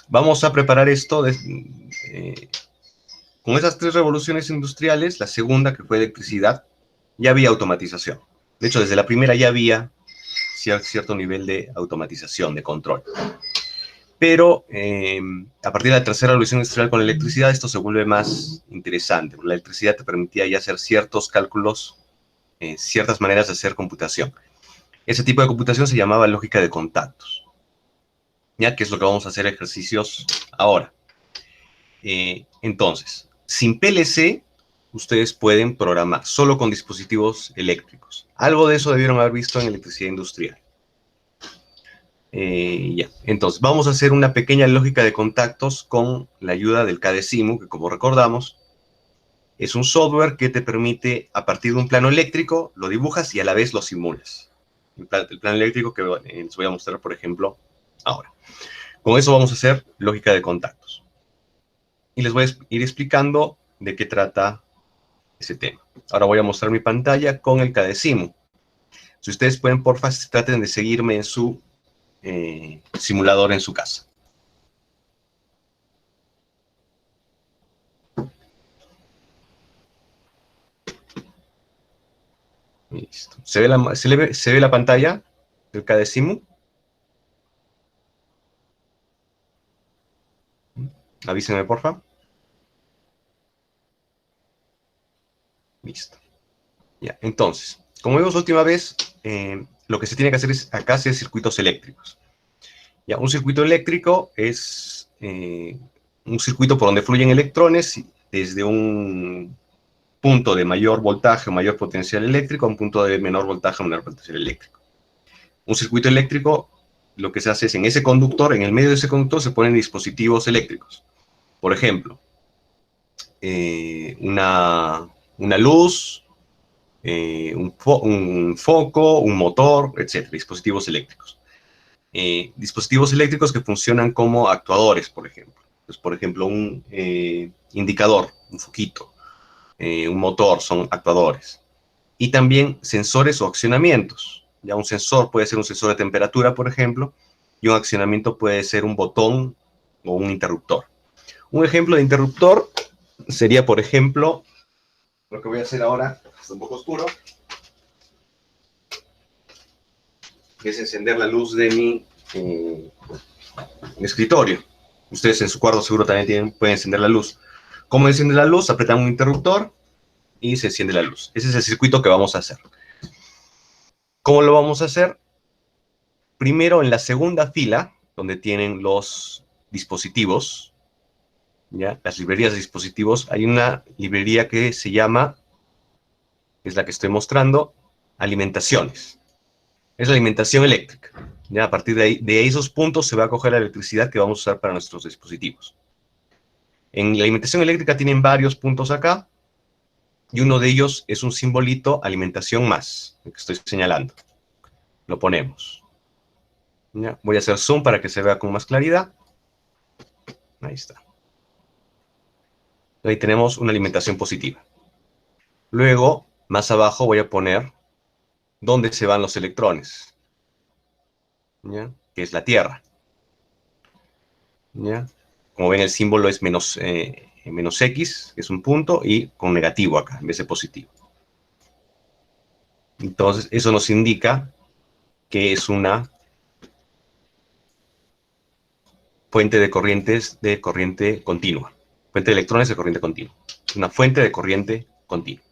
vamos a preparar esto con esas 3 revoluciones industriales. La segunda, que fue electricidad, ya había automatización. De hecho, desde la primera ya había cierto nivel de automatización, de control. Pero a partir de la tercera revolución industrial con la electricidad, esto se vuelve más interesante. La electricidad te permitía ya hacer ciertos cálculos, ciertas maneras de hacer computación. Ese tipo de computación se llamaba lógica de contactos. ¿Ya? Que es lo que vamos a hacer ejercicios ahora. Entonces, sin PLC, ustedes pueden programar solo con dispositivos eléctricos. Algo de eso debieron haber visto en electricidad industrial. Ya. Entonces, vamos a hacer una pequeña lógica de contactos con la ayuda del CADESIMU, que como recordamos, es un software que te permite, a partir de un plano eléctrico, lo dibujas y a la vez lo simulas. El plano eléctrico que les voy a mostrar, por ejemplo, ahora. Con eso vamos a hacer lógica de contactos. Y les voy a ir explicando de qué trata ese tema. Ahora voy a mostrar mi pantalla con el CADESIMU. Si ustedes pueden, porfa, traten de seguirme en su simulador en su casa. Listo. ¿Se ve la pantalla del CADESIMU? Avísenme, porfa. Listo. Ya, entonces, como vimos la última vez, lo que se tiene que hacer es acá hacer circuitos eléctricos. Ya, un circuito eléctrico es un circuito por donde fluyen electrones desde un punto de mayor voltaje o mayor potencial eléctrico a un punto de menor voltaje o menor potencial eléctrico. Un circuito eléctrico, lo que se hace es en ese conductor, en el medio de ese conductor se ponen dispositivos eléctricos. Por ejemplo, una luz, un foco, un motor, etc. Dispositivos eléctricos. Dispositivos eléctricos que funcionan como actuadores, por ejemplo. Pues, por ejemplo, un indicador, un foquito, un motor, son actuadores. Y también sensores o accionamientos. Ya un sensor puede ser un sensor de temperatura, por ejemplo, y un accionamiento puede ser un botón o un interruptor. Un ejemplo de interruptor sería, por ejemplo, lo que voy a hacer ahora, está un poco oscuro, es encender la luz de mi escritorio. Ustedes en su cuarto seguro también pueden encender la luz. ¿Cómo enciende la luz? Apretan un interruptor y se enciende la luz. Ese es el circuito que vamos a hacer. ¿Cómo lo vamos a hacer? Primero, en la segunda fila, donde tienen los dispositivos, ¿ya? Las librerías de dispositivos, hay una librería que se llama, es la que estoy mostrando, alimentaciones. Es la alimentación eléctrica. ¿Ya? A partir de esos puntos se va a coger la electricidad que vamos a usar para nuestros dispositivos. En la alimentación eléctrica tienen varios puntos acá, y uno de ellos es un simbolito alimentación más, el que estoy señalando. Lo ponemos. ¿Ya? Voy a hacer zoom para que se vea con más claridad. Ahí está. Ahí tenemos una alimentación positiva. Luego, más abajo voy a poner dónde se van los electrones, ¿ya? Que es la Tierra. ¿Ya? Como ven, el símbolo es menos X, que es un punto, y con negativo acá, en vez de positivo. Entonces, eso nos indica que es una fuente de corrientes de corriente continua. Fuente de electrones de corriente continua. Una fuente de corriente continua.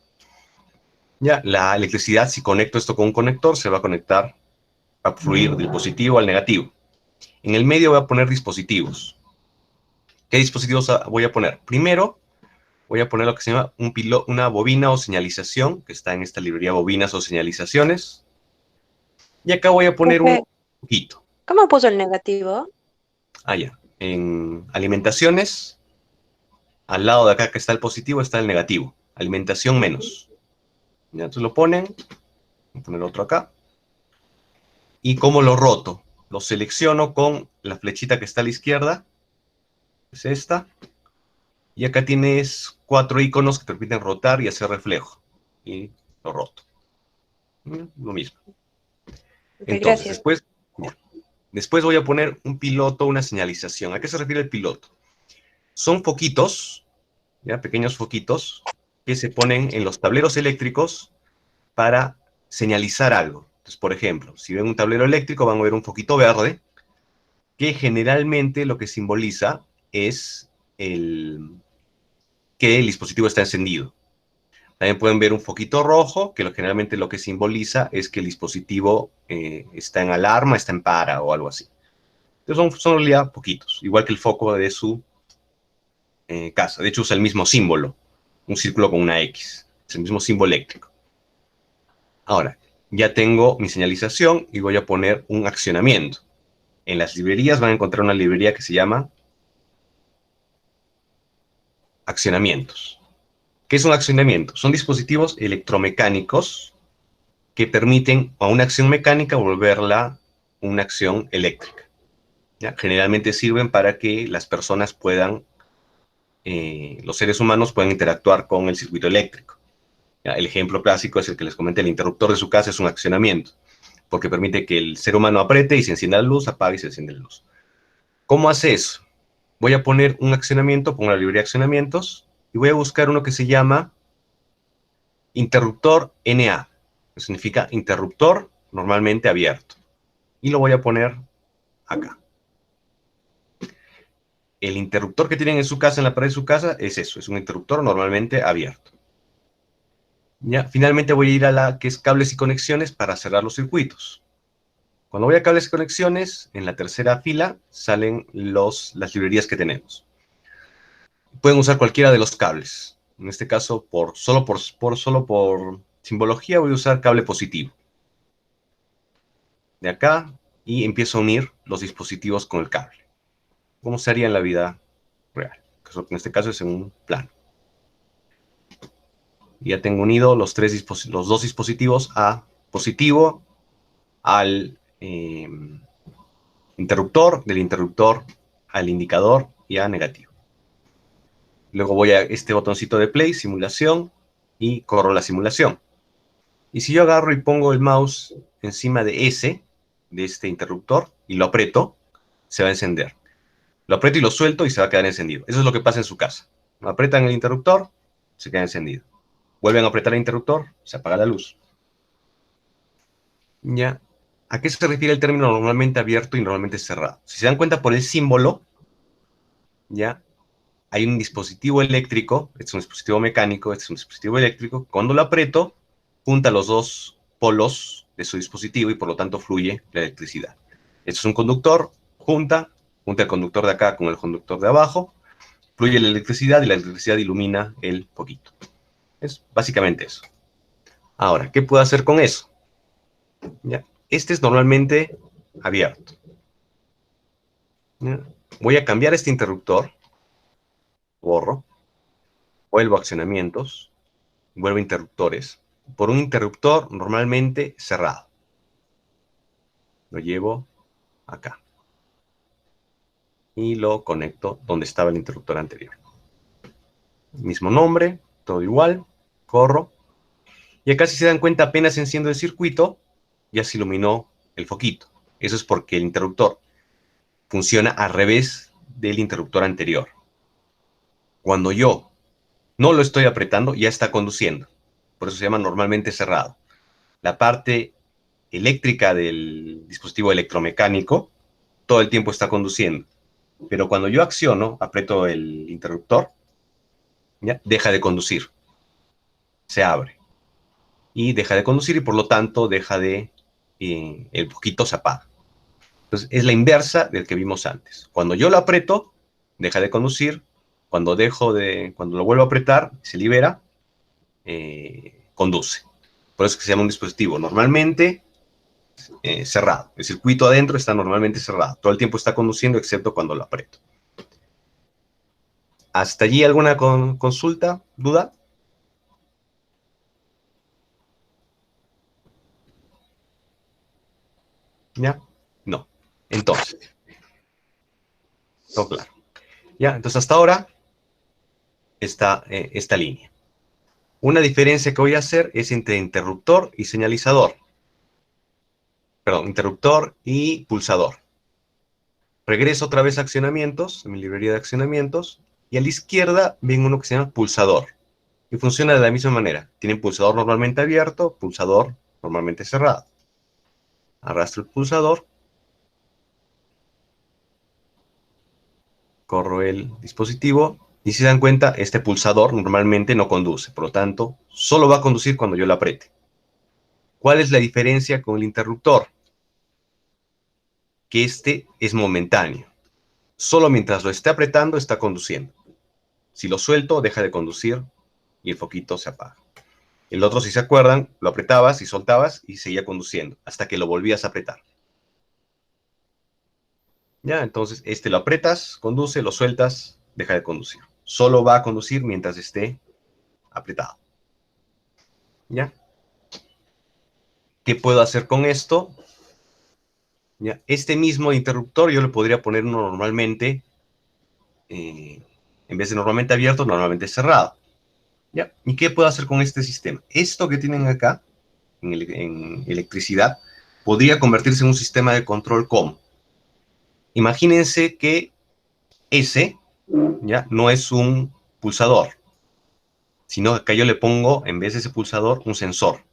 Ya, la electricidad, si conecto esto con un conector, se va a conectar, va a fluir del positivo al negativo. En el medio voy a poner dispositivos. ¿Qué dispositivos voy a poner? Primero, voy a poner lo que se llama una bobina o señalización, que está en esta librería bobinas o señalizaciones. Y acá voy a poner un poquito. ¿Cómo puso el negativo? Ya. En alimentaciones, al lado de acá que está el positivo, está el negativo. Alimentación menos. Ya, entonces lo ponen. Voy a poner otro acá. ¿Y cómo lo roto? Lo selecciono con la flechita que está a la izquierda. Es esta. Y acá tienes 4 iconos que te permiten rotar y hacer reflejo. Y lo roto. Lo mismo. Ok, Entonces, gracias. después, ya. Después voy a poner un piloto, una señalización. ¿A qué se refiere el piloto? Son foquitos, ¿ya? Pequeños foquitos que se ponen en los tableros eléctricos para señalizar algo. Entonces, por ejemplo, si ven un tablero eléctrico, van a ver un foquito verde, que generalmente lo que simboliza es que el dispositivo está encendido. También pueden ver un foquito rojo, que generalmente lo que simboliza es que el dispositivo está en alarma, está en para o algo así. Entonces son en realidad poquitos, igual que el foco de su casa. De hecho, usa el mismo símbolo, un círculo con una X. Es el mismo símbolo eléctrico. Ahora, ya tengo mi señalización y voy a poner un accionamiento. En las librerías van a encontrar una librería que se llama accionamientos. ¿Qué es un accionamiento? Son dispositivos electromecánicos que permiten a una acción mecánica volverla una acción eléctrica. ¿Ya? Generalmente sirven para que las personas puedan, los seres humanos puedan interactuar con el circuito eléctrico. ¿Ya? El ejemplo clásico es el que les comenté, el interruptor de su casa es un accionamiento, porque permite que el ser humano apriete y se encienda la luz, apague y se enciende la luz. ¿Cómo hace eso? Voy a poner un accionamiento, pongo la librería de accionamientos, y voy a buscar uno que se llama interruptor NA, que significa interruptor normalmente abierto. Y lo voy a poner acá. El interruptor que tienen en su casa, en la pared de su casa, es eso, es un interruptor normalmente abierto. Ya, finalmente voy a ir a la que es cables y conexiones para cerrar los circuitos. Cuando voy a cables y conexiones, en la tercera fila salen las librerías que tenemos. Pueden usar cualquiera de los cables. En este caso, solo por simbología, voy a usar cable positivo. De acá, y empiezo a unir los dispositivos con el cable. ¿Cómo se haría en la vida real? En este caso es en un plano. Ya tengo unido los dos dispositivos a positivo al interruptor, del interruptor al indicador y a negativo. Luego voy a este botoncito de play, simulación, y corro la simulación. Y si yo agarro y pongo el mouse encima de este interruptor, y lo aprieto, se va a encender. Lo aprieto y lo suelto y se va a quedar encendido. Eso es lo que pasa en su casa. Aprietan el interruptor, se queda encendido. Vuelven a apretar el interruptor, se apaga la luz. ¿Ya? ¿A qué se refiere el término normalmente abierto y normalmente cerrado? Si se dan cuenta por el símbolo, ¿ya? Hay un dispositivo eléctrico, este es un dispositivo mecánico, este es un dispositivo eléctrico. Cuando lo aprieto, junta los dos polos de su dispositivo y por lo tanto fluye la electricidad. Esto es un conductor, junta el conductor de acá con el conductor de abajo, fluye la electricidad y la electricidad ilumina el foquito. Es básicamente eso. Ahora, ¿qué puedo hacer con eso? ¿Ya? Este es normalmente abierto. ¿Ya? Voy a cambiar este interruptor, borro, vuelvo a accionamientos, vuelvo a interruptores, por un interruptor normalmente cerrado. Lo llevo acá. Y lo conecto donde estaba el interruptor anterior. Mismo nombre, todo igual, corro. Y acá, si se dan cuenta, apenas enciendo el circuito, ya se iluminó el foquito. Eso es porque el interruptor funciona al revés del interruptor anterior. Cuando yo no lo estoy apretando, ya está conduciendo. Por eso se llama normalmente cerrado. La parte eléctrica del dispositivo electromecánico todo el tiempo está conduciendo. Pero cuando yo acciono, aprieto el interruptor, ¿ya? Deja de conducir. Se abre. Y deja de conducir y por lo tanto el foquito se apaga. Entonces es la inversa del que vimos antes. Cuando yo lo aprieto, deja de conducir. Cuando lo vuelvo a apretar, se libera, conduce. Por eso es que se llama un dispositivo normalmente cerrado. El circuito adentro está normalmente cerrado. Todo el tiempo está conduciendo excepto cuando lo aprieto. ¿Hasta allí alguna consulta, duda? ¿Ya? No. Entonces, todo claro. ¿Ya? Entonces hasta ahora está esta línea. Una diferencia que voy a hacer es entre interruptor y señalizador. Perdón, interruptor y pulsador. Regreso otra vez a accionamientos, a mi librería de accionamientos, y a la izquierda ven uno que se llama pulsador. Y funciona de la misma manera. Tiene pulsador normalmente abierto, pulsador normalmente cerrado. Arrastro el pulsador, corro el dispositivo, y si se dan cuenta, este pulsador normalmente no conduce. Por lo tanto, solo va a conducir cuando yo lo apriete. ¿Cuál es la diferencia con el interruptor? Que este es momentáneo. Solo mientras lo esté apretando está conduciendo. Si lo suelto, deja de conducir y el foquito se apaga. El otro, si se acuerdan, lo apretabas y soltabas y seguía conduciendo hasta que lo volvías a apretar. Ya, entonces este lo apretas, conduce, lo sueltas, deja de conducir. Solo va a conducir mientras esté apretado. ¿Ya? ¿Qué puedo hacer con esto? ¿Ya? Este mismo interruptor yo le podría poner uno normalmente, en vez de normalmente abierto, normalmente cerrado. ¿Ya? ¿Y qué puedo hacer con este sistema? Esto que tienen acá, en electricidad, podría convertirse en un sistema de control como. Imagínense que ese, ¿ya? No es un pulsador, sino que acá yo le pongo, en vez de ese pulsador, un sensor.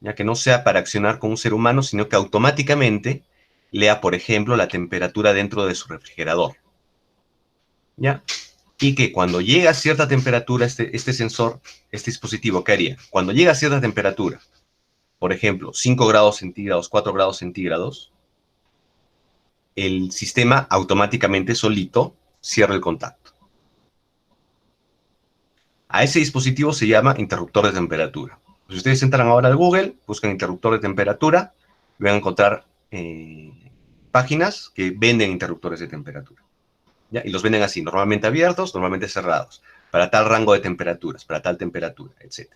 Ya que no sea para accionar con un ser humano, sino que automáticamente lea, por ejemplo, la temperatura dentro de su refrigerador. ¿Ya? Y que cuando llega a cierta temperatura, este sensor, este dispositivo, ¿qué haría? Cuando llega a cierta temperatura, por ejemplo, 5 grados centígrados, 4 grados centígrados, el sistema automáticamente solito cierra el contacto. A ese dispositivo se llama interruptor de temperatura. Si ustedes entran ahora al Google, buscan interruptor de temperatura, van a encontrar páginas que venden interruptores de temperatura. ¿Ya? Y los venden así, normalmente abiertos, normalmente cerrados, para tal rango de temperaturas, para tal temperatura, etc.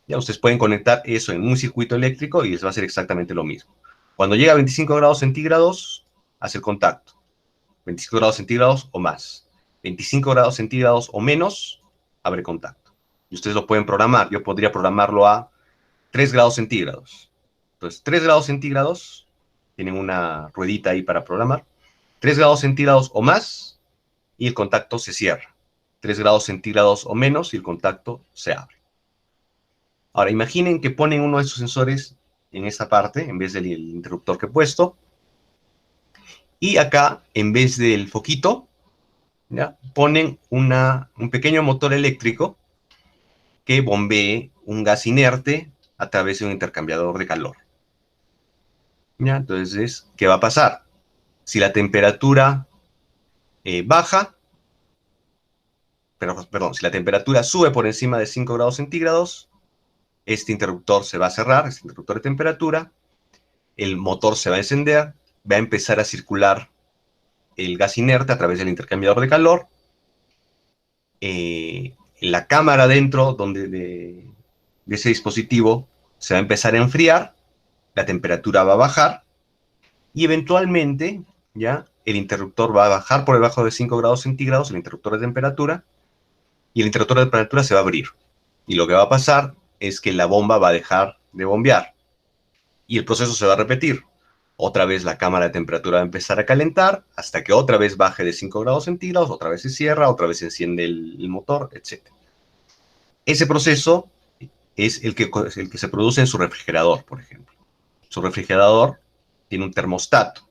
Ya ustedes pueden conectar eso en un circuito eléctrico y les va a hacer exactamente lo mismo. Cuando llega a 25 grados centígrados, hace el contacto. 25 grados centígrados o más. 25 grados centígrados o menos, abre contacto. Y ustedes lo pueden programar. Yo podría programarlo a 3 grados centígrados. Entonces, 3 grados centígrados, tienen una ruedita ahí para programar. 3 grados centígrados o más, y el contacto se cierra. 3 grados centígrados o menos, y el contacto se abre. Ahora, imaginen que ponen uno de esos sensores en esta parte, en vez del interruptor que he puesto. Y acá, en vez del foquito, ¿ya? Ponen un pequeño motor eléctrico que bombee un gas inerte a través de un intercambiador de calor. ¿Ya? Entonces, ¿qué va a pasar? Si la temperatura baja, perdón, si la temperatura sube por encima de 5 grados centígrados, este interruptor se va a cerrar, este interruptor de temperatura, el motor se va a encender, va a empezar a circular el gas inerte a través del intercambiador de calor, la cámara dentro de ese dispositivo se va a empezar a enfriar, la temperatura va a bajar y eventualmente ya el interruptor va a bajar por debajo de 5 grados centígrados, el interruptor de temperatura, y el interruptor de temperatura se va a abrir. Y lo que va a pasar es que la bomba va a dejar de bombear y el proceso se va a repetir. Otra vez la cámara de temperatura va a empezar a calentar hasta que otra vez baje de 5 grados centígrados, otra vez se cierra, otra vez se enciende el motor, etc. Ese proceso es el que se produce en su refrigerador, por ejemplo. Su refrigerador tiene un termostato.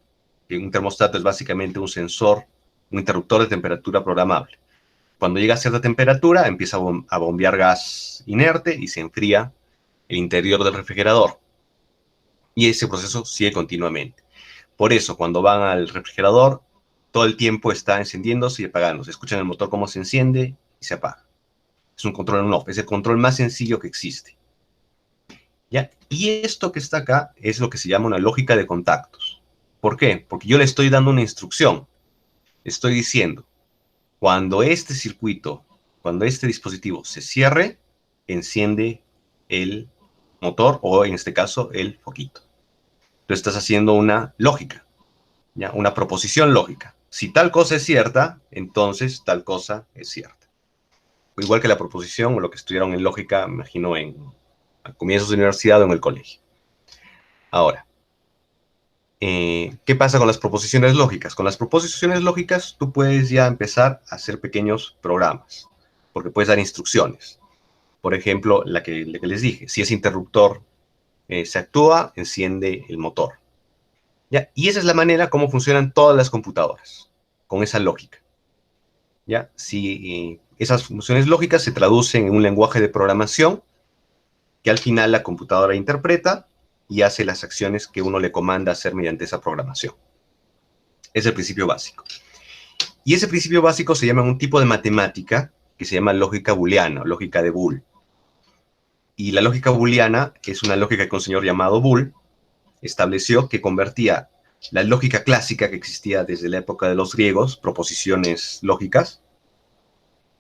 Un termostato es básicamente un sensor, un interruptor de temperatura programable. Cuando llega a cierta temperatura, empieza a bombear gas inerte y se enfría el interior del refrigerador. Y ese proceso sigue continuamente. Por eso, cuando van al refrigerador, todo el tiempo está encendiéndose y apagándose. Escuchan el motor cómo se enciende y se apaga. Es un control on-off, es el control más sencillo que existe. ¿Ya? Y esto que está acá es lo que se llama una lógica de contactos. ¿Por qué? Porque yo le estoy dando una instrucción. Estoy diciendo, cuando este circuito, cuando este dispositivo se cierre, enciende el motor o en este caso el foquito. Tú estás haciendo una lógica, ¿ya? Una proposición lógica. Si tal cosa es cierta, entonces tal cosa es cierta. Igual que la proposición o lo que estudiaron en lógica, me imagino, a comienzos de universidad o en el colegio. Ahora, ¿qué pasa con las proposiciones lógicas? Con las proposiciones lógicas tú puedes ya empezar a hacer pequeños programas, porque puedes dar instrucciones. Por ejemplo, la que les dije, si ese interruptor se actúa, enciende el motor. ¿Ya? Y esa es la manera como funcionan todas las computadoras, con esa lógica. ¿Ya? Si esas funciones lógicas se traducen en un lenguaje de programación que al final la computadora interpreta y hace las acciones que uno le comanda hacer mediante esa programación. Es el principio básico. Y ese principio básico se llama un tipo de matemática que se llama lógica booleana, lógica de Boole. Y la lógica booleana es una lógica que un señor llamado Boole estableció que convertía la lógica clásica que existía desde la época de los griegos, proposiciones lógicas,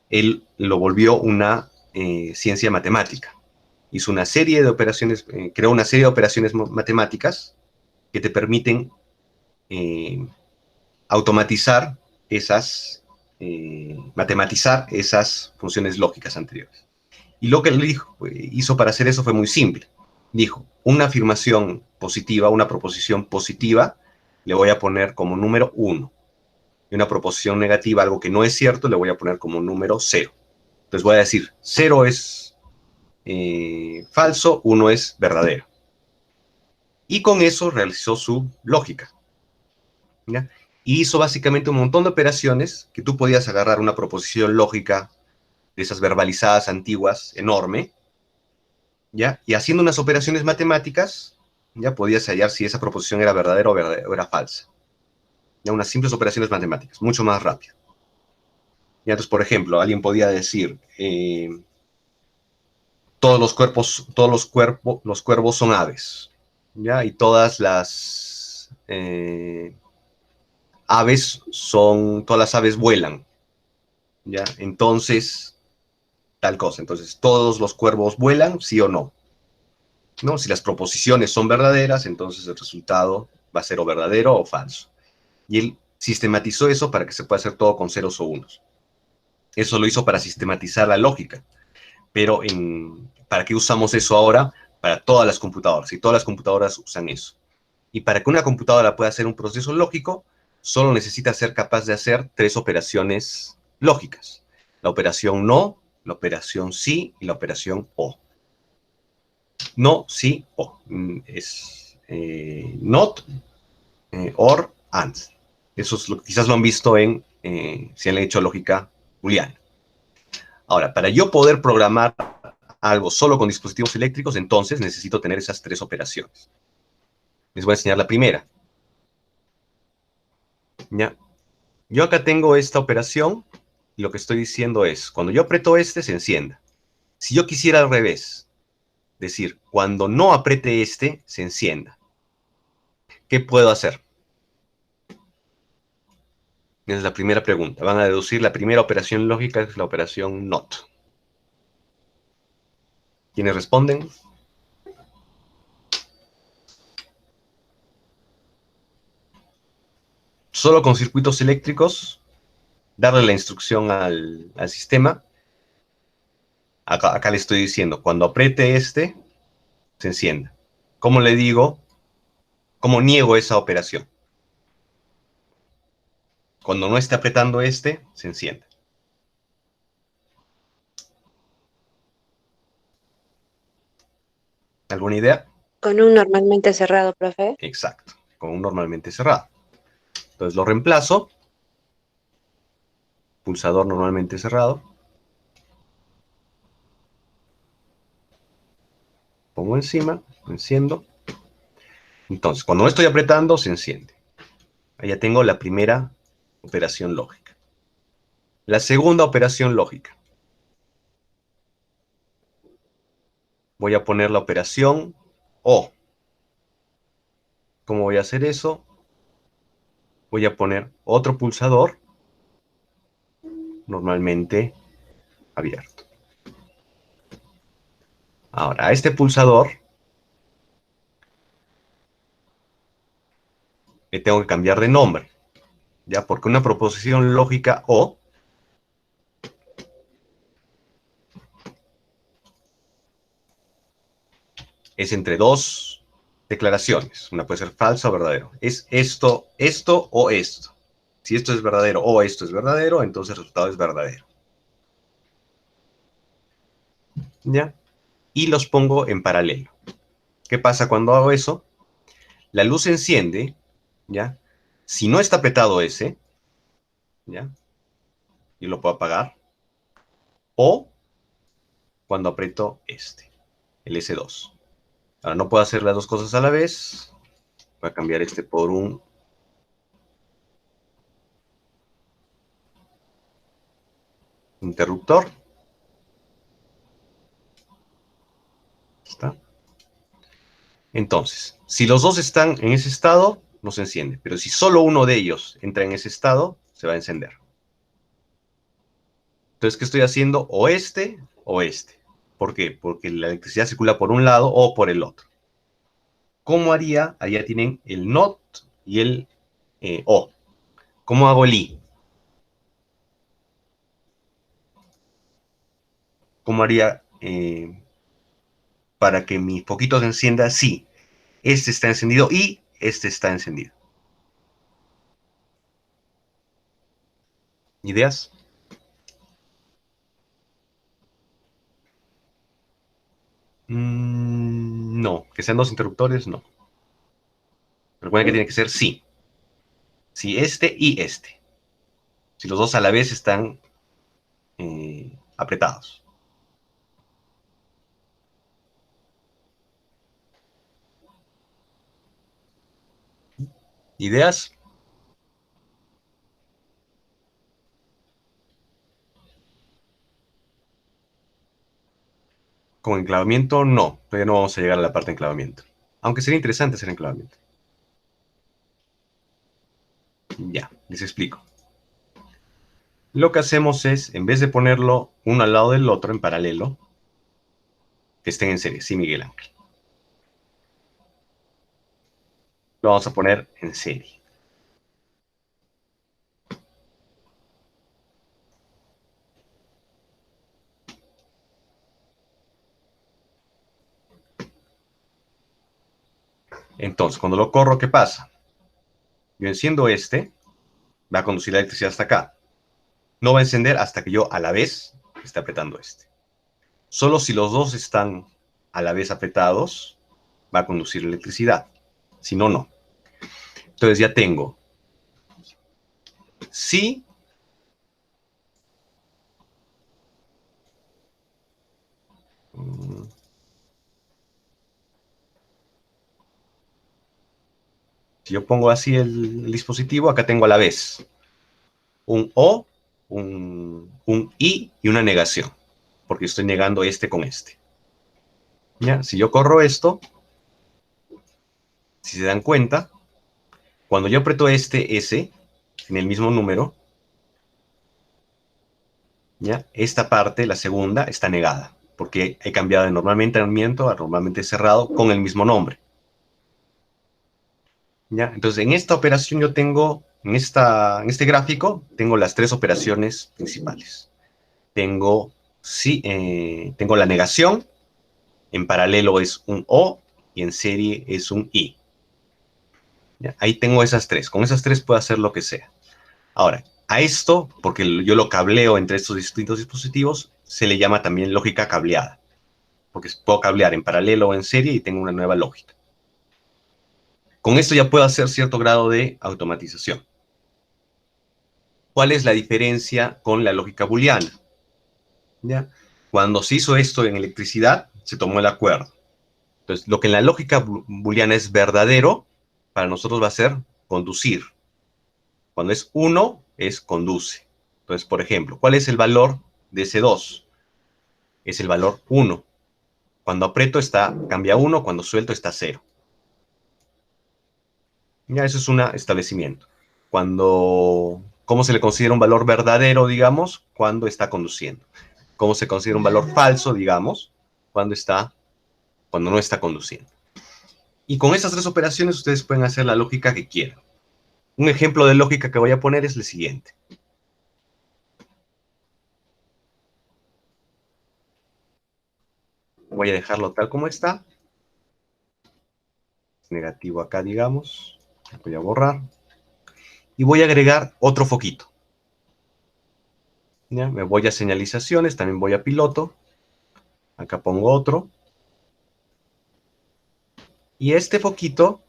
él lo volvió una ciencia matemática. Hizo una serie de operaciones, creó una serie de operaciones matemáticas que te permiten automatizar esas, matematizar esas funciones lógicas anteriores. Y lo que él hizo para hacer eso fue muy simple. Dijo, una afirmación positiva, una proposición positiva, le voy a poner como número 1. Y una proposición negativa, algo que no es cierto, le voy a poner como número 0. Entonces voy a decir, 0 es falso, 1 es verdadero. Y con eso realizó su lógica. ¿Ya? Y hizo básicamente un montón de operaciones que tú podías agarrar una proposición lógica de esas verbalizadas antiguas, enorme, ¿ya? Y haciendo unas operaciones matemáticas, ya podías hallar si esa proposición era verdadera o era falsa. Ya unas simples operaciones matemáticas, mucho más rápido. Ya, entonces, por ejemplo, alguien podía decir, los cuervos son aves, ¿ya? Y todas las todas las aves vuelan, ¿ya? Entonces, tal cosa. Entonces, ¿todos los cuervos vuelan, sí o no? ¿No? Si las proposiciones son verdaderas, entonces el resultado va a ser o verdadero o falso. Y él sistematizó eso para que se pueda hacer todo con ceros o unos. Eso lo hizo para sistematizar la lógica. Pero ¿para qué usamos eso ahora? Para todas las computadoras. Y todas las computadoras usan eso. Y para que una computadora pueda hacer un proceso lógico, solo necesita ser capaz de hacer 3 operaciones lógicas. La operación no, la operación sí y la operación o. No, sí, o. Es not, or, and. Eso es quizás lo han visto si han hecho lógica booleana. Ahora, para yo poder programar algo solo con dispositivos eléctricos, entonces necesito tener esas 3 operaciones. Les voy a enseñar la primera. ¿Ya? Yo acá tengo esta operación y lo que estoy diciendo es, cuando yo aprieto este, se encienda. Si yo quisiera al revés, decir, cuando no apriete este, se encienda. ¿Qué puedo hacer? Esa es la primera pregunta. Van a deducir la primera operación lógica, es la operación NOT. ¿Quiénes responden? Solo con circuitos eléctricos, darle la instrucción al sistema. Acá le estoy diciendo, cuando apriete este, se encienda. ¿Cómo le digo? ¿Cómo niego esa operación? Cuando no esté apretando este, se enciende. ¿Alguna idea? Con un normalmente cerrado, profe. Exacto, con un normalmente cerrado. Entonces lo reemplazo, pulsador normalmente cerrado, pongo encima, enciendo. Entonces, cuando no estoy apretando, se enciende. Ahí ya tengo la primera operación lógica. La segunda operación lógica. Voy a poner la operación O. ¿Cómo voy a hacer eso? Voy a poner otro pulsador, normalmente abierto. Ahora, a este pulsador le tengo que cambiar de nombre, ¿ya? Porque una proposición lógica O es entre dos declaraciones. Una puede ser falsa o verdadero. Es esto, esto o esto. Si esto es verdadero o esto es verdadero, entonces el resultado es verdadero. ¿Ya? Y los pongo en paralelo. ¿Qué pasa cuando hago eso? La luz se enciende, ¿ya? Si no está apretado ese, ¿ya? Y lo puedo apagar. O cuando aprieto este, el S2. Ahora no puedo hacer las dos cosas a la vez. Voy a cambiar este por un interruptor. ¿Está? Entonces, si los dos están en ese estado, no se enciende. Pero si solo uno de ellos entra en ese estado, se va a encender. Entonces, ¿qué estoy haciendo? O este o este. ¿Por qué? Porque la electricidad circula por un lado o por el otro. ¿Cómo haría? Allá tienen el NOT y el O. ¿Cómo hago el I? ¿Cómo haría para que mi foquito se encienda? Sí, este está encendido y este está encendido. ¿Ideas? No, que sean dos interruptores, no. Recuerden que tiene que ser sí. Sí, este y este. Si los dos a la vez están apretados. ¿Ideas? Con enclavamiento, no. Todavía no vamos a llegar a la parte de enclavamiento. Aunque sería interesante hacer enclavamiento. Ya, les explico. Lo que hacemos es, en vez de ponerlo uno al lado del otro en paralelo, que estén en serie, sí, Miguel Ángel. Lo vamos a poner en serie. Entonces, cuando lo corro, ¿qué pasa? Yo enciendo este, va a conducir la electricidad hasta acá. No va a encender hasta que yo a la vez esté apretando este. Solo si los dos están a la vez apretados, va a conducir electricidad. Si no, no. Entonces ya tengo sí, si yo pongo así el dispositivo, acá tengo a la vez un O, un I y una negación, porque estoy negando este con este. ¿Ya? Si yo corro esto, si se dan cuenta, cuando yo aprieto este S en el mismo número, ¿ya? Esta parte, la segunda, está negada, porque he cambiado de normalmente abierto a normalmente cerrado con el mismo nombre. ¿Ya? Entonces, en esta operación yo tengo, en este gráfico, tengo las tres operaciones principales. Tengo, sí, tengo la negación, en paralelo es un O y en serie es un I. ¿Ya? Ahí tengo esas tres. Con esas tres puedo hacer lo que sea. Ahora, a esto, porque yo lo cableo entre estos distintos dispositivos, se le llama también lógica cableada, porque puedo cablear en paralelo o en serie y tengo una nueva lógica. Con esto ya puedo hacer cierto grado de automatización. ¿Cuál es la diferencia con la lógica booleana? ¿Ya? Cuando se hizo esto en electricidad, se tomó el acuerdo. Entonces, lo que en la lógica booleana es verdadero, para nosotros va a ser conducir. Cuando es 1, es conduce. Entonces, por ejemplo, ¿cuál es el valor de ese 2? Es el valor 1. Cuando aprieto cambia 1, cuando suelto está 0. Ya, eso es un establecimiento. ¿Cómo se le considera un valor verdadero, digamos? Cuando está conduciendo. ¿Cómo se considera un valor falso, digamos? Cuando no está conduciendo. Y con estas tres operaciones ustedes pueden hacer la lógica que quieran. Un ejemplo de lógica que voy a poner es el siguiente. Voy a dejarlo tal como está. negativo acá, digamos. Voy a borrar. Y voy a agregar otro foquito. ¿Ya? Me voy a señalizaciones, también voy a piloto. Acá pongo otro. Y este foquito,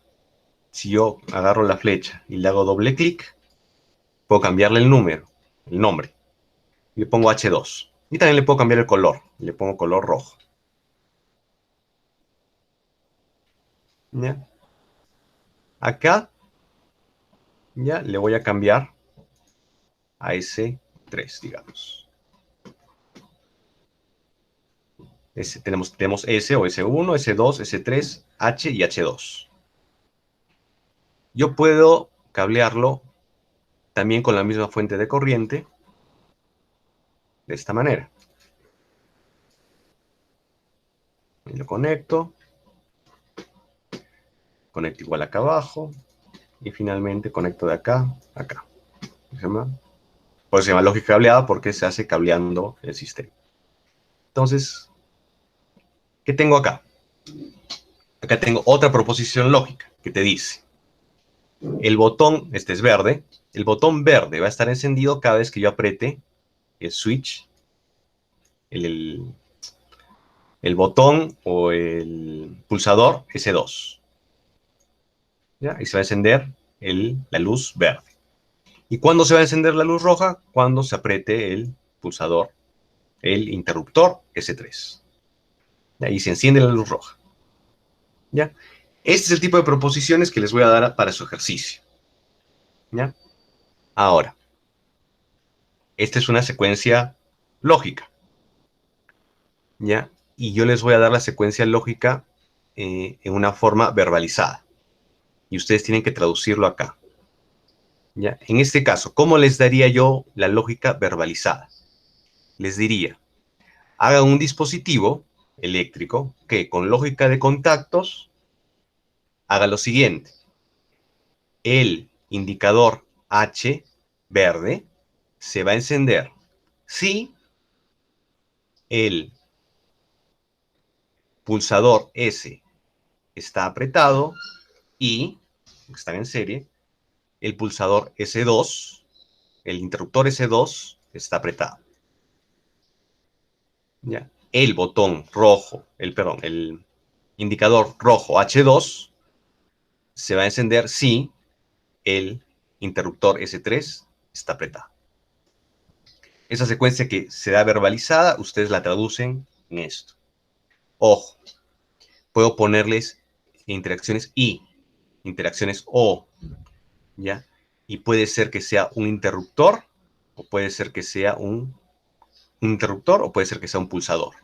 si yo agarro la flecha y le hago doble clic, puedo cambiarle el número, el nombre. Y le pongo H2. Y también le puedo cambiar el color. Le pongo color rojo. ¿Ya? Acá, ya le voy a cambiar a S3, digamos. Tenemos S o S1, S2, S3, H y H2. Yo puedo cablearlo también con la misma fuente de corriente, de esta manera. Y lo conecto igual acá abajo, y finalmente conecto de acá a acá. Por eso se llama lógica cableada, porque se hace cableando el sistema. Entonces, ¿qué tengo acá? Acá tengo otra proposición lógica que te dice, el botón, este es verde, el botón verde va a estar encendido cada vez que yo apriete el switch, el botón o el pulsador S2. ¿Ya? Y se va a encender la luz verde. ¿Y cuándo se va a encender la luz roja? Cuando se apriete el pulsador, el interruptor S3. ¿Ya? Y se enciende la luz roja. ¿Ya? Este es el tipo de proposiciones que les voy a dar para su ejercicio. ¿Ya? Ahora, esta es una secuencia lógica. ¿Ya? Y yo les voy a dar la secuencia lógica en una forma verbalizada. Y ustedes tienen que traducirlo acá. ¿Ya? En este caso, ¿cómo les daría yo la lógica verbalizada? Les diría, haga un dispositivo eléctrico que con lógica de contactos haga lo siguiente. El indicador H verde se va a encender si el pulsador S está apretado y, están en serie, el pulsador S2, el interruptor S2 está apretado. ¿Ya? El botón rojo, el indicador rojo H2 se va a encender si el interruptor S3 está apretado. Esa secuencia que se da verbalizada, ustedes la traducen en esto. Ojo, puedo ponerles interacciones y, interacciones o, ¿ya? Y puede ser que sea un interruptor, o puede ser que sea un interruptor, o puede ser que sea un pulsador.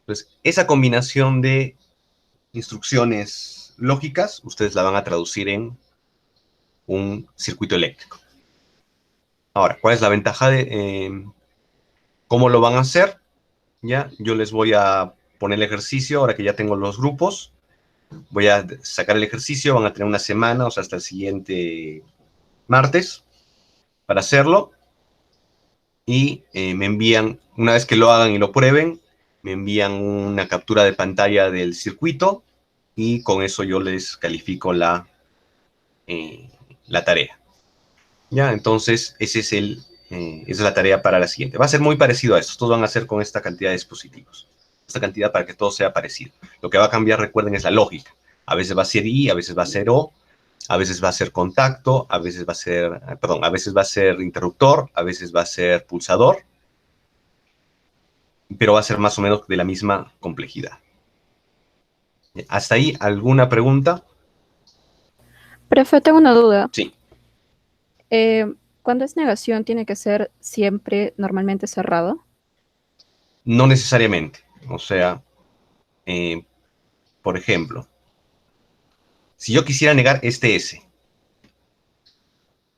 Entonces, esa combinación de instrucciones lógicas, ustedes la van a traducir en un circuito eléctrico. Ahora, ¿cuál es la ventaja de cómo lo van a hacer? ¿Ya? Yo les voy a poner el ejercicio, ahora que ya tengo los grupos. Voy a sacar el ejercicio, van a tener una semana, o sea, hasta el siguiente martes, para hacerlo. Y me envían, una vez que lo hagan y lo prueben, me envían una captura de pantalla del circuito y con eso yo les califico la tarea. ¿Ya? Entonces, esa es la tarea para la siguiente. Va a ser muy parecido a esto. Todos van a hacer con esta cantidad de dispositivos. Esta cantidad para que todo sea parecido. Lo que va a cambiar, recuerden, es la lógica. A veces va a ser I, a veces va a ser O, a veces va a ser contacto, a veces va a ser, a veces va a ser interruptor, a veces va a ser pulsador, pero va a ser más o menos de la misma complejidad. ¿Hasta ahí alguna pregunta? Profe, tengo una duda. Sí. ¿Cuándo es negación tiene que ser siempre normalmente cerrado? No necesariamente. O sea, por ejemplo, si yo quisiera negar este S,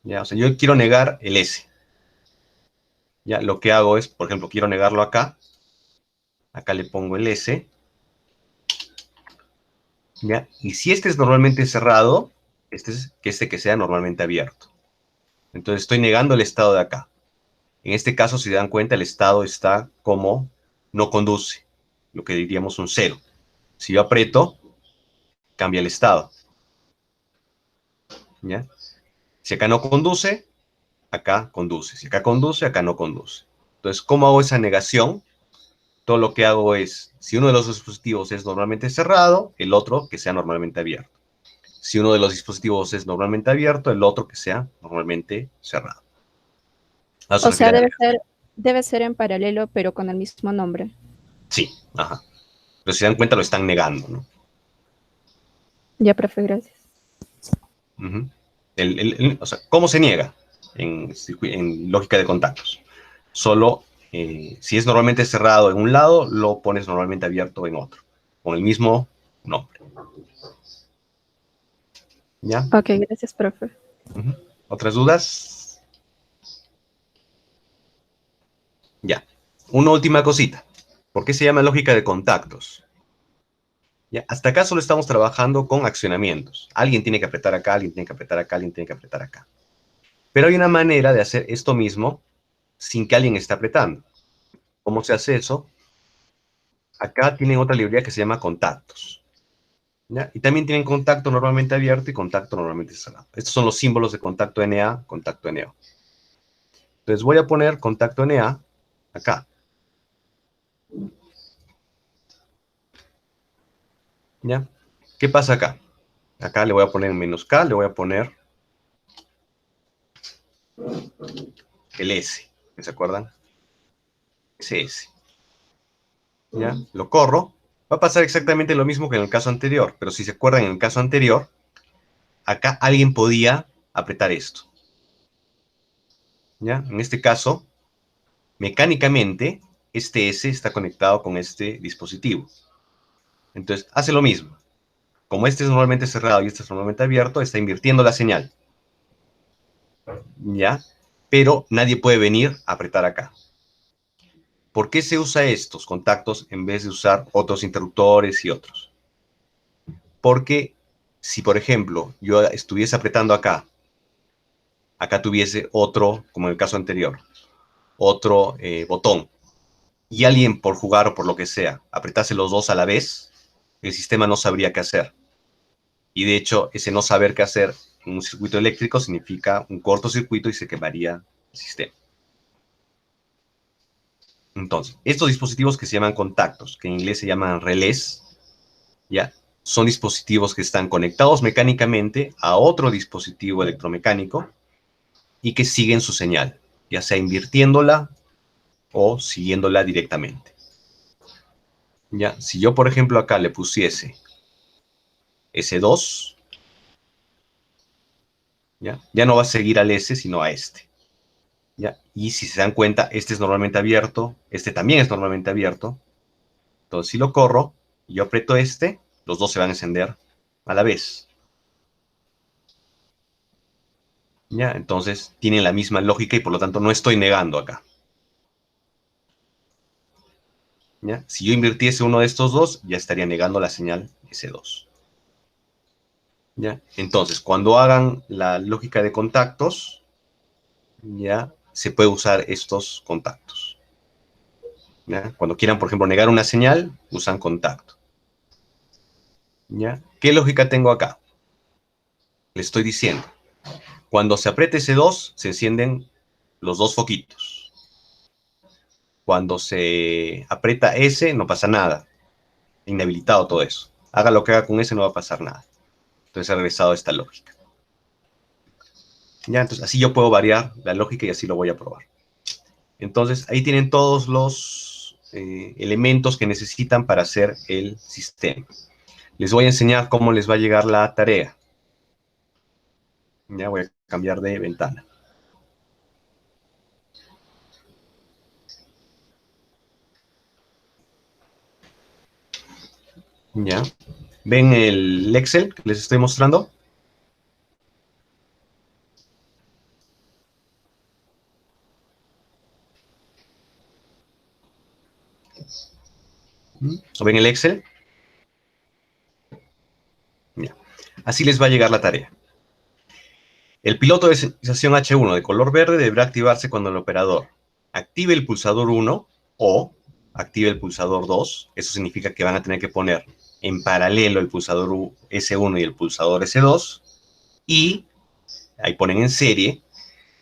¿ya? O sea, yo quiero negar el S. ¿Ya? Lo que hago es, por ejemplo, quiero negarlo acá. Acá le pongo el S. ¿Ya? Y si este es normalmente cerrado, este es que sea normalmente abierto. Entonces estoy negando el estado de acá. En este caso, si se dan cuenta, el estado está como no conduce, lo que diríamos un 0. Si yo aprieto, cambia el estado. ¿Ya? Si acá no conduce, acá conduce. Si acá conduce, acá no conduce. Entonces, ¿cómo hago esa negación? Todo lo que hago es, si uno de los dispositivos es normalmente cerrado, el otro que sea normalmente abierto. Si uno de los dispositivos es normalmente abierto, el otro que sea normalmente cerrado. ¿A eso O se sea, refiere? debe ser en paralelo, pero con el mismo nombre. Sí, ajá. Pero si se dan cuenta, lo están negando, ¿no? Ya, profe, gracias. Ujú. O sea, ¿cómo se niega en lógica de contactos? Solo si es normalmente cerrado en un lado, lo pones normalmente abierto en otro, con el mismo nombre. ¿Ya? Ok, gracias, profe. Ujú. ¿Otras dudas? Ya. Una última cosita. ¿Por qué se llama lógica de contactos? ¿Ya? Hasta acá solo estamos trabajando con accionamientos. Alguien tiene que apretar acá, alguien tiene que apretar acá, alguien tiene que apretar acá. Pero hay una manera de hacer esto mismo sin que alguien esté apretando. ¿Cómo se hace eso? Acá tienen otra librería que se llama contactos. ¿Ya? Y también tienen contacto normalmente abierto y contacto normalmente cerrado. Estos son los símbolos de contacto NA, contacto NO. Entonces voy a poner contacto NA acá. ¿Ya? ¿Qué pasa acá? Acá le voy a poner menos K, le voy a poner el S. ¿Se acuerdan? SS. ¿Ya? Lo corro. Va a pasar exactamente lo mismo que en el caso anterior, pero si se acuerdan, en el caso anterior, acá alguien podía apretar esto. ¿Ya? En este caso, mecánicamente, este S está conectado con este dispositivo. Entonces, hace lo mismo. Como este es normalmente cerrado y este es normalmente abierto, está invirtiendo la señal. ¿Ya? Pero nadie puede venir a apretar acá. ¿Por qué se usa estos contactos en vez de usar otros interruptores y otros? Porque si, por ejemplo, yo estuviese apretando acá, acá tuviese otro, como en el caso anterior, otro botón, y alguien por jugar o por lo que sea, apretase los dos a la vez, el sistema no sabría qué hacer. Y de hecho, ese no saber qué hacer en un circuito eléctrico significa un cortocircuito y se quemaría el sistema. Entonces, estos dispositivos que se llaman contactos, que en inglés se llaman relés, ¿ya? Son dispositivos que están conectados mecánicamente a otro dispositivo electromecánico y que siguen su señal, ya sea invirtiéndola o siguiéndola directamente. ¿Ya? Si yo, por ejemplo, acá le pusiese S2, ¿ya? No va a seguir al S, sino a este. ¿Ya? Y si se dan cuenta, este es normalmente abierto, este también es normalmente abierto. Entonces, si lo corro y yo aprieto este, los dos se van a encender a la vez. ¿Ya? Entonces, tienen la misma lógica y por lo tanto no estoy negando acá. ¿Ya? Si yo invirtiese uno de estos dos, ya estaría negando la señal S2. ¿Ya? Entonces, cuando hagan la lógica de contactos, ya se puede usar estos contactos. ¿Ya? Cuando quieran, por ejemplo, negar una señal, usan contacto. ¿Ya? ¿Qué lógica tengo acá? Le estoy diciendo, cuando se apriete S2, se encienden los dos foquitos. Cuando se aprieta S, no pasa nada. Inhabilitado todo eso. Haga lo que haga con S, no va a pasar nada. Entonces he regresado a esta lógica. Ya, entonces así yo puedo variar la lógica y así lo voy a probar. Entonces ahí tienen todos los elementos que necesitan para hacer el sistema. Les voy a enseñar cómo les va a llegar la tarea. Ya voy a cambiar de ventana. Ya. ¿Ven el Excel que les estoy mostrando? ¿O ven el Excel? Ya. Así les va a llegar la tarea. El piloto de señalización H1 de color verde deberá activarse cuando el operador active el pulsador 1 o active el pulsador 2. Eso significa que van a tener que poner en paralelo el pulsador S1 y el pulsador S2 y ahí ponen en serie,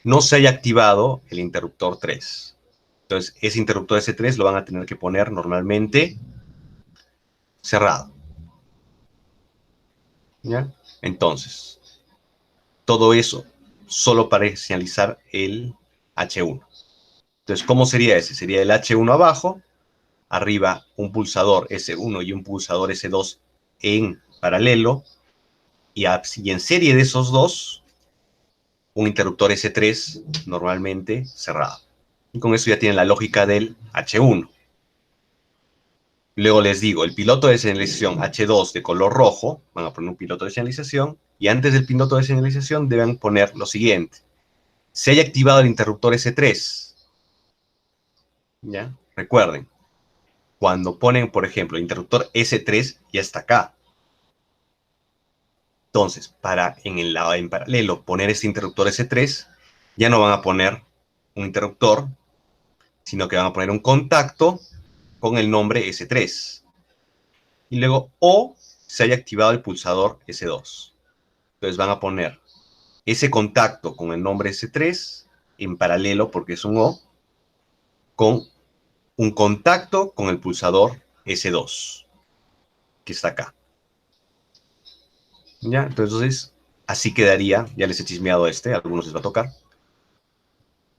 no se haya activado el interruptor 3. Entonces, ese interruptor S3 lo van a tener que poner normalmente cerrado. ¿Ya? Entonces, todo eso solo para señalizar el H1. Entonces, ¿cómo sería ese? Sería el H1 abajo, arriba un pulsador S1 y un pulsador S2 en paralelo, y en serie de esos dos, un interruptor S3 normalmente cerrado. Y con eso ya tienen la lógica del H1. Luego les digo, el piloto de señalización H2 de color rojo, van a poner un piloto de señalización, y antes del piloto de señalización deben poner lo siguiente. Se haya activado el interruptor S3. ¿Ya? Recuerden, cuando ponen, por ejemplo, el interruptor S3, ya está acá. Entonces, para en paralelo poner este interruptor S3, ya no van a poner un interruptor, sino que van a poner un contacto con el nombre S3. Y luego, o se haya activado el pulsador S2. Entonces van a poner ese contacto con el nombre S3 en paralelo, porque es un O, con un contacto con el pulsador S2, que está acá. ¿Ya? Entonces, así quedaría, ya les he chismeado a algunos les va a tocar,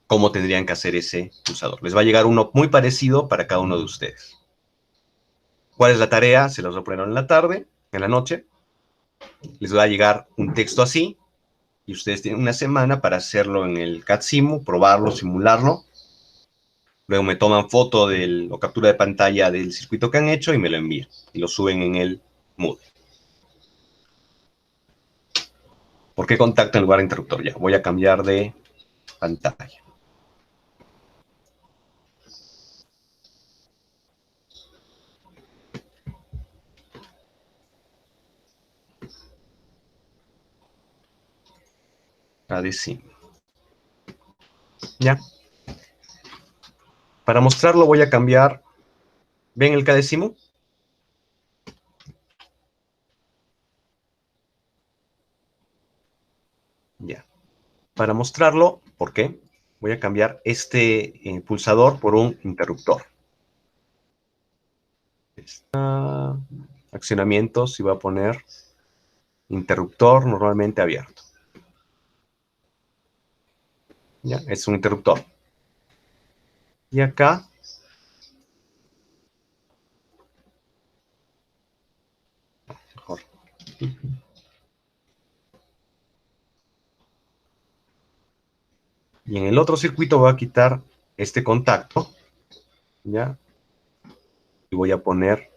cómo tendrían que hacer ese pulsador. Les va a llegar uno muy parecido para cada uno de ustedes. ¿Cuál es la tarea? Se los voy a poner en la tarde, en la noche. Les va a llegar un texto así, y ustedes tienen una semana para hacerlo en el CADSIMU, probarlo, simularlo. Luego me toman foto o captura de pantalla del circuito que han hecho y me lo envían. Y lo suben en el Moodle. ¿Por qué contacto en lugar de interruptor? Ya, voy a cambiar de pantalla. CADSIMU. Ya. Para mostrarlo voy a cambiar. ¿Ven el CADSIMU? Ya. Para mostrarlo, ¿por qué? Voy a cambiar este pulsador por un interruptor. Accionamientos y voy a poner interruptor normalmente abierto. Ya, es un interruptor. Y acá mejor. Y en el otro circuito voy a quitar este contacto, ¿ya? Y voy a poner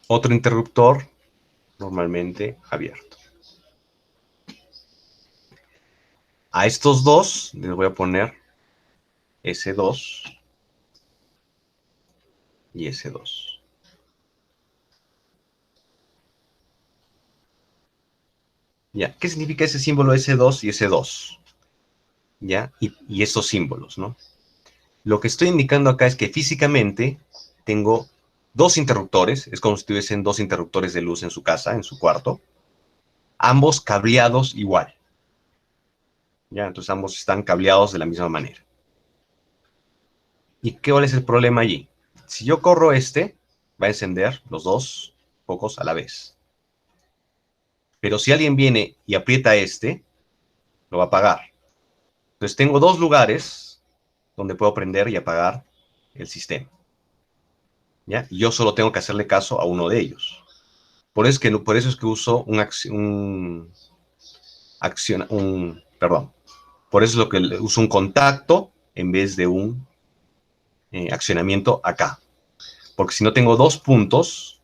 otro interruptor normalmente abierto. A estos dos les voy a poner S2 y S2. ¿Ya? ¿Qué significa ese símbolo S2 y S2? ¿Ya? Y estos símbolos, ¿no? Lo que estoy indicando acá es que físicamente tengo dos interruptores, es como si tuviesen dos interruptores de luz en su casa, en su cuarto, ambos cableados igual. ¿Ya? Entonces ambos están cableados de la misma manera. ¿Y cuál es el problema allí? Si yo corro este, va a encender los dos focos a la vez. Pero si alguien viene y aprieta este, lo va a apagar. Entonces tengo dos lugares donde puedo prender y apagar el sistema. ¿Ya? Y yo solo tengo que hacerle caso a uno de ellos. Por eso es que uso por eso es lo que uso un contacto en vez de un accionamiento acá. Porque si no tengo dos puntos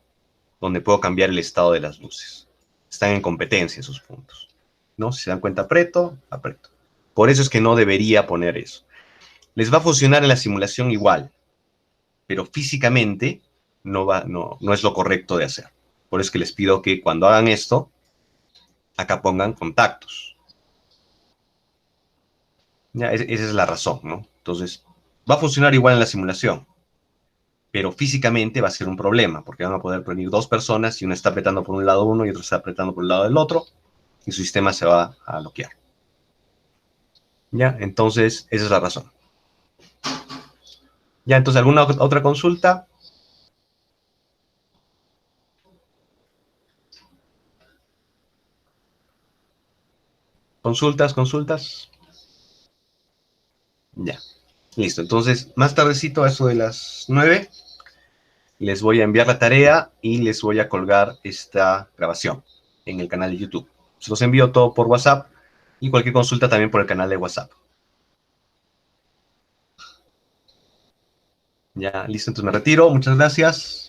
donde puedo cambiar el estado de las luces. Están en competencia esos puntos. ¿No? Si se dan cuenta, aprieto. Por eso es que no debería poner eso. Les va a funcionar en la simulación igual, pero físicamente no es lo correcto de hacer. Por eso es que les pido que cuando hagan esto, acá pongan contactos. ¿Ya? Esa es la razón, ¿no? Entonces, va a funcionar igual en la simulación, pero físicamente va a ser un problema, porque van a poder venir dos personas y una está apretando por un lado uno y otro está apretando por el lado del otro, y su sistema se va a bloquear. ¿Ya? Entonces, esa es la razón. ¿Ya? Entonces, ¿alguna otra consulta? ¿Consultas? Ya. Listo. Entonces, más tardecito, a eso de las 9, les voy a enviar la tarea y les voy a colgar esta grabación en el canal de YouTube. Se los envío todo por WhatsApp y cualquier consulta también por el canal de WhatsApp. Ya, listo. Entonces me retiro. Muchas gracias.